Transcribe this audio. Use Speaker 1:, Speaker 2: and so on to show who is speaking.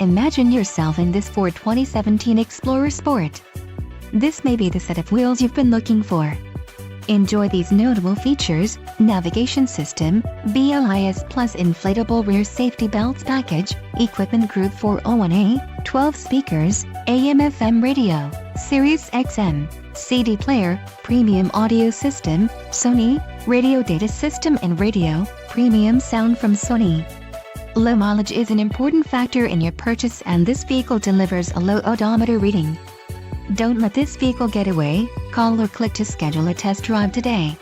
Speaker 1: Imagine yourself in this Ford 2017 Explorer Sport. This may be the set of wheels you've been looking for. Enjoy these notable features: navigation system, BLIS Plus inflatable rear safety belts package, equipment group 401A, 12 speakers, AM/FM radio, Sirius XM, CD player, premium audio system, Sony, radio data system and radio, premium sound from Sony. Low mileage is an important factor in your purchase, and this vehicle delivers a low odometer reading. Don't let this vehicle get away. Call or click to schedule a test drive today.